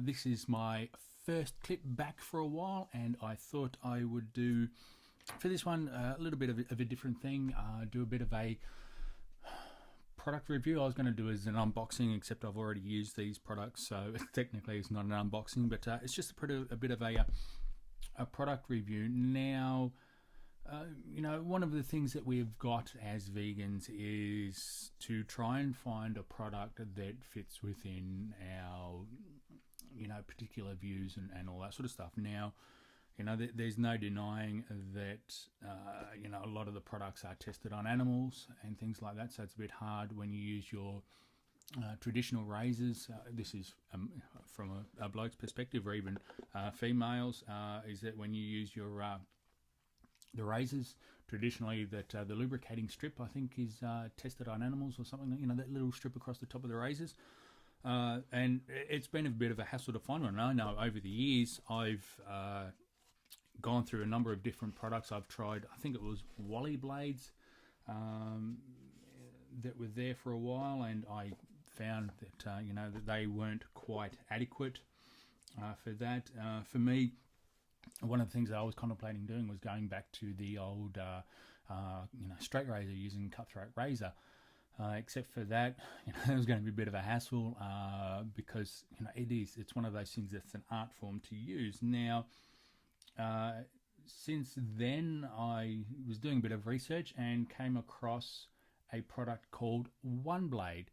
This is my first clip back for a while, and I thought I would do for this one a little bit of a different thing. Do a bit of a product review. I was going to do as an unboxing, except I've already used these products, so technically it's not an unboxing, but it's just a bit of a product review. Now, you know, one of the things that we've got as vegans is to try and find a product that fits within our, you know, particular views and all that sort of stuff. Now, you know, there's no denying that, you know, a lot of the products are tested on animals and things like that, so it's a bit hard when you use your traditional razors. This is from a bloke's perspective, or even females, is that when you use your the razors traditionally, that the lubricating strip, I think, is tested on animals or something, you know, that little strip across the top of the razors, and it's been a bit of a hassle to find one. I know over the years I've gone through a number of different products. I've tried, I think it was Wally blades that were there for a while, and I found that you know, that they weren't quite adequate for that. For me, one of the things that I was contemplating doing was going back to the old you know, straight razor, using cutthroat razor, except for that, you know, it was going to be a bit of a hassle, because, you know, it's one of those things that's an art form to use. Now, since then I was doing a bit of research and came across a product called One Blade.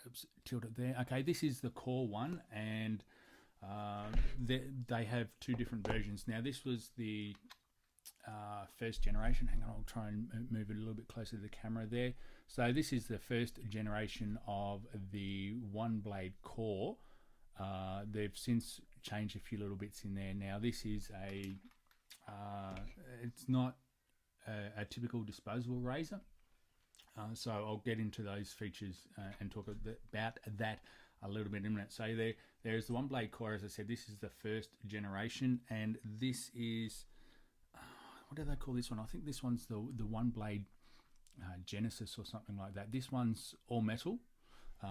Oops, tilt it there. Okay, this is the core one, and they have two different versions. Now, this was the first generation. Hang on, I'll try and move it a little bit closer to the camera there. So this is the first generation of the One Blade core. They've since changed a few little bits in there. Now, this is it's not a typical disposable razor. So I'll get into those features and talk about that a little bit in a minute. So there's the One Blade core. As I said, this is the first generation, and this is what do they call this one? I think this one's the One Blade Genesis or something like that. This one's all metal,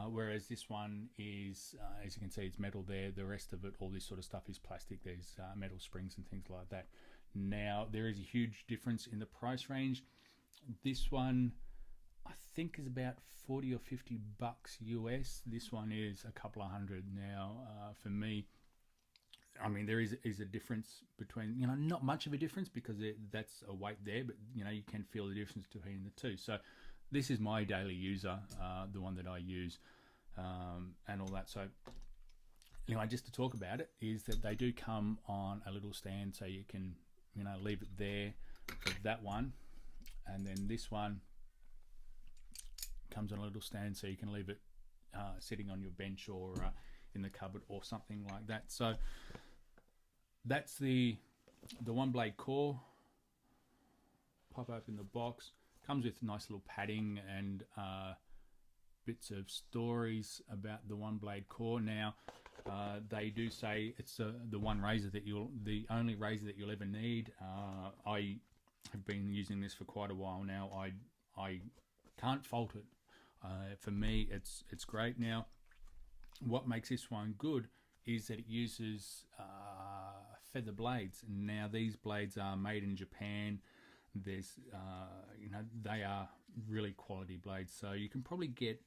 whereas this one is, as you can see, it's metal there. The rest of it, all this sort of stuff, is plastic. There's metal springs and things like that. Now, there is a huge difference in the price range. This one, I think, is about 40 or 50 bucks US. This one is a couple of hundred. Now, for me, I mean, there is a difference between, you know, not much of a difference, because that's a weight there, but, you know, you can feel the difference between the two. So this is my daily user, the one that I use, and all that. So anyway, just to talk about it, is that they do come on a little stand, so you can, you know, leave it there for that one, and then this one comes on a little stand, so you can leave it sitting on your bench or in the cupboard or something like that. So that's the One Blade core. Pop open the box, comes with nice little padding and bits of stories about the One Blade core. Now, they do say it's the one razor that the only razor that you'll ever need. I have been using this for quite a while now. I can't fault it. For me, it's great. Now, what makes this one good is that it uses feather blades. Now, these blades are made in Japan. There's you know, they are really quality blades, so you can probably get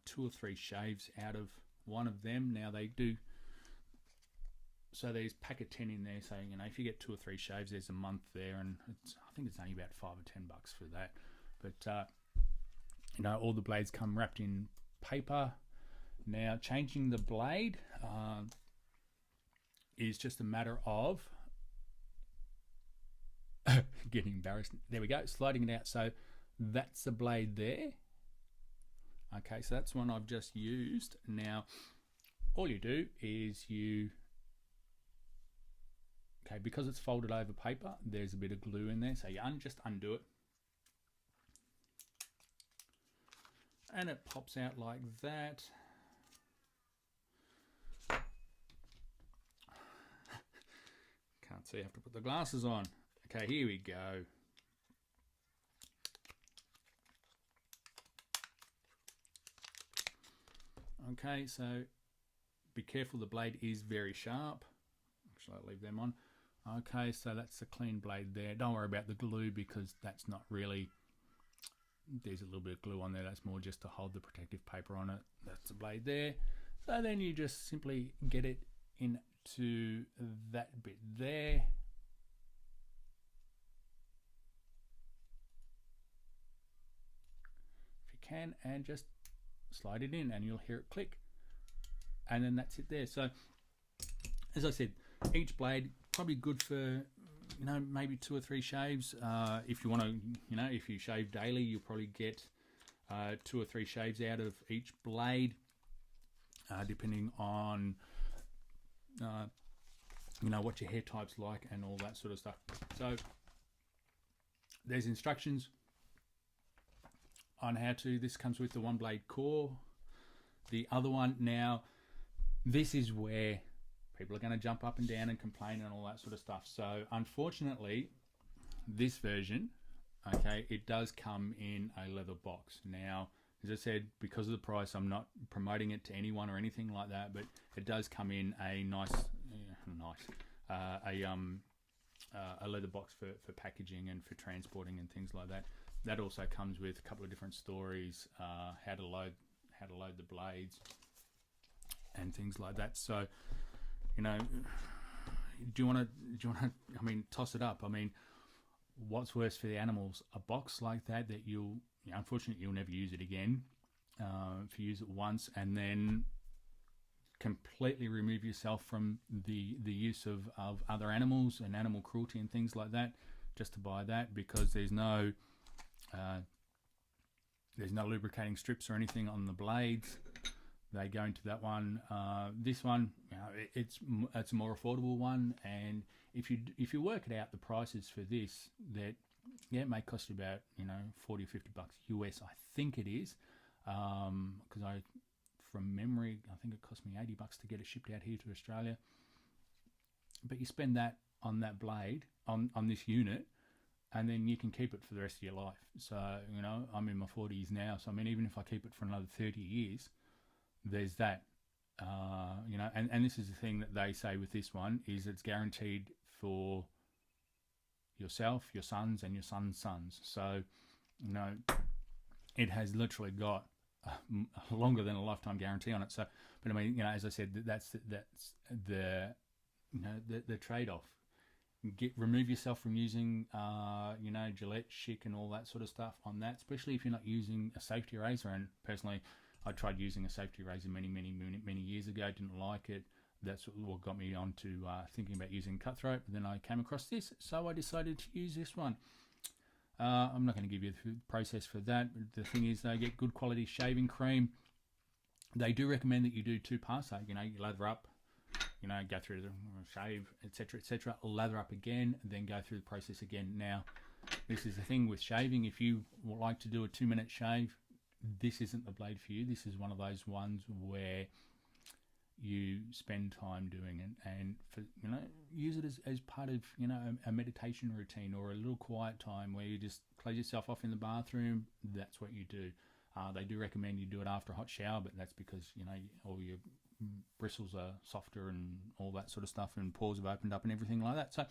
2 or 3 shaves out of one of them. Now, they do, so there's pack of 10 in there, so, you know, if you get 2 or 3 shaves, there's a month there, and I think it's only about 5 or 10 bucks for that. But you know, all the blades come wrapped in paper. Now, changing the blade is just a matter of getting embarrassed. There we go, sliding it out. So that's the blade there. Okay, so that's one I've just used. Now, all you do is okay, because it's folded over paper, there's a bit of glue in there, so you just undo it, and it pops out like that. Can't see, I have to put the glasses on. Okay, here we go. Okay, so be careful, the blade is very sharp. Actually, I'll leave them on. Okay, so that's a clean blade there. Don't worry about the glue because that's not really, there's a little bit of glue on there. That's more just to hold the protective paper on it. That's the blade there. So then you just simply get it into that bit there. If you can, and just slide it in and you'll hear it click. And then that's it there. So as I said, each blade probably good for, maybe 2 or 3 shaves. If you want to, if you shave daily, you'll probably get 2 or 3 shaves out of each blade, depending on what your hair type's like and all that sort of stuff. So there's instructions on how to. This comes with the 1-blade core. The other one, now this is where people are going to jump up and down and complain and all that sort of stuff. So unfortunately, this version, okay, it does come in a leather box. Now, as I said, because of the price, I'm not promoting it to anyone or anything like that, but it does come in a a leather box for packaging and for transporting and things like that. That also comes with a couple of different stories, how to load the blades and things like that. So, do you want to, toss it up? What's worse for the animals? A box like that unfortunately, you'll never use it again. If you use it once and then completely remove yourself from the use of other animals and animal cruelty and things like that, just to buy that, because there's no lubricating strips or anything on the blades. They go into that one. This one, it's a more affordable one, and if you work it out, the prices for this, that it may cost you about $40 or $50 US. I think it is, because from memory, I think it cost me $80 to get it shipped out here to Australia. But you spend that on that blade, on this unit, and then you can keep it for the rest of your life. So I'm in my 40s now, so even if I keep it for another 30 years. There's that, and this is the thing that they say with this one, is it's guaranteed for yourself, your sons, and your sons' sons. So, it has literally got longer than a lifetime guarantee on it. So, but as I said, that's the trade-off. Remove yourself from using, Gillette, Schick, and all that sort of stuff on that, especially if you're not using a safety razor. And personally, I tried using a safety razor many years ago. Didn't like it. That's what got me on to thinking about using cutthroat. But then I came across this, so I decided to use this one. I'm not going to give you the process for that. But the thing is, they get good quality shaving cream. They do recommend that you do 2 passes. You lather up, go through the shave, etc., lather up again, and then go through the process again. Now, this is the thing with shaving. If you would like to do a 2-minute shave, this isn't the blade for you. This is one of those ones where you spend time doing it, and use it as part of a meditation routine or a little quiet time where you just close yourself off in the bathroom. That's what you do. They do recommend you do it after a hot shower, but that's because all your bristles are softer and all that sort of stuff, and pores have opened up and everything like that. So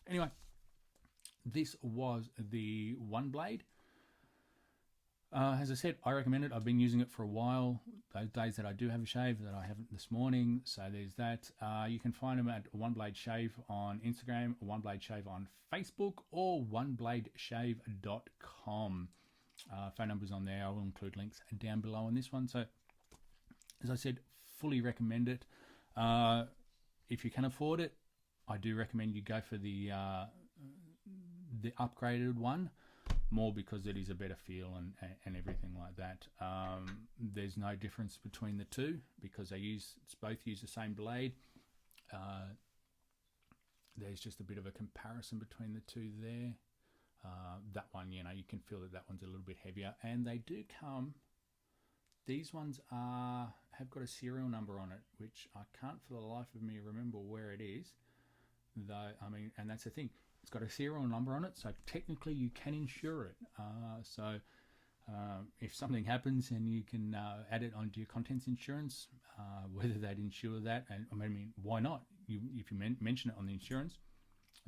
anyway, this was the 1-blade. As I said, I recommend it. I've been using it for a while. Those days that I do have a shave, that I haven't this morning. So there's that. You can find them at 1-blade shave on Instagram, 1-blade shave on Facebook, or onebladeshave.com. Phone numbers on there. I will include links down below on this one. So as I said, fully recommend it. If you can afford it, I do recommend you go for the upgraded one. More because it is a better feel and everything like that. There's no difference between the two because both use the same blade. There's just a bit of a comparison between the two there. That one, you can feel that one's a little bit heavier, and they do come. These ones have got a serial number on it, which I can't for the life of me remember where it is. Though and that's the thing. It's got a serial number on it, so technically you can insure it. So If something happens and you can add it onto your contents insurance, whether they'd insure that, and I mean, why not? If you mention it on the insurance,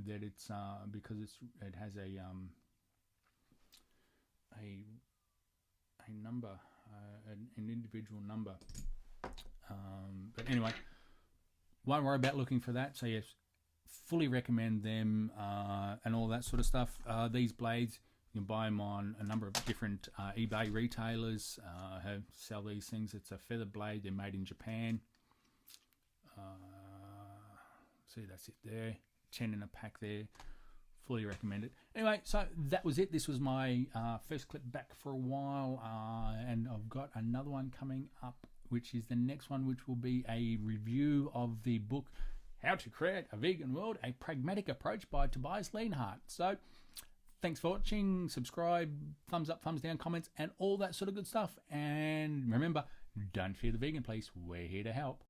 that it's because it has a number, an individual number. But anyway, won't worry about looking for that. So yes, fully recommend them and all that sort of stuff. These blades, you can buy them on a number of different eBay retailers sell these things. It's a feather blade. They're made in Japan. See, that's it there. 10 in a pack there. Fully recommend it. Anyway, so that was it. This was my first clip back for a while. And I've got another one coming up, which is the next one, which will be a review of the book, How to Create a Vegan World, A Pragmatic Approach by Tobias Lienhardt. So thanks for watching. Subscribe, thumbs up, thumbs down, comments, and all that sort of good stuff. And remember, don't fear the vegan police. We're here to help.